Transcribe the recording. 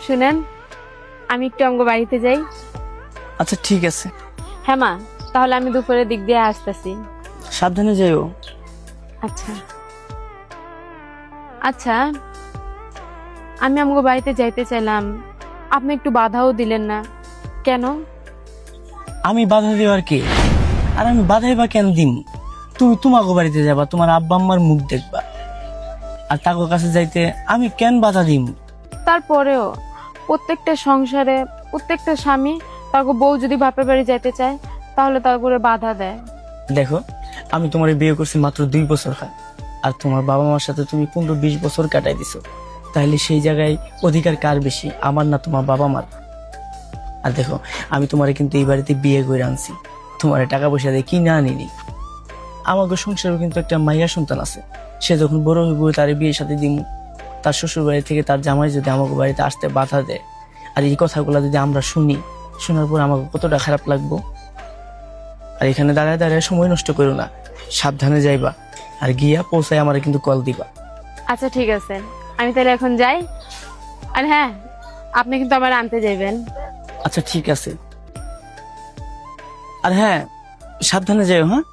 শুনেন, আমি একটু আমগো বাড়িতে যাই। আচ্ছা ঠিক আছে, হ্যাঁ মা, তাহলে আমি দুপুরের দিক দিয়ে আসতেছি। সাবধানে যাইও। আচ্ছা আচ্ছা, আমি আমগো বাড়িতে যাইতে চাইলাম, আপনি একটু বাধাও দিলেন না কেন? আমি বাধা দেওয়ার কে? আর আমি বাধাই বা কেন দিম? তুমি তোমাকে বাড়িতে যাবা, তোমার আব্বা আম্মার মুখ দেখবা, আর তাকে কাছে যাইতে আমি কেন বাধা দিম? তারপরেও প্রত্যেকটা সংসারে প্রত্যেকটা স্বামী তাকে বউ যদি বাপের বাড়ি যাইতে চায় তাহলে তারপরে বাধা দেয়। দেখো, আমি তোমার বিয়ে করছি মাত্র 2 বছর হয়, আর তোমার বাবা মার সাথে তুমি 15-20 বছর কাটাই দিছো। তাহলে সেই জায়গায় অধিকার কার বেশি, আমার না তোমার বাবা মার? আর দেখো, আমি তোমারে কিন্তু এই বাড়িতে বিয়ে করে আনছি, তোমার টাকা পয়সা দিয়ে কিনে আনিনি। আমাকে সংসারেও কিন্তু একটা মাইয়া সন্তান আছে, সে যখন বড় হইব তার বিয়ের সাথে দিমু। তার শ্বশুর বাড়ি থেকে তার জামাই যদি আমাকে বাড়িতে আসতে বাধা দেয়, আর এই কথাগুলো যদি আমরা শুনি, শোনার পর আমাকে কতটা খারাপ লাগবো। আর এখানে দাঁড়ায় দাঁড়ায় সময় নষ্ট করো না, সাবধানে যাইবা, আর গিয়া পৌঁছায় আমার কিন্তু কল দিবা। আচ্ছা ঠিক আছে, আমি তাহলে এখন যাই। আর হ্যাঁ, আপনি কিন্তু আবার আনতে যাইবেন। আচ্ছা ঠিক আছে, আর হ্যাঁ, সাবধানে যাইও। হ্যাঁ।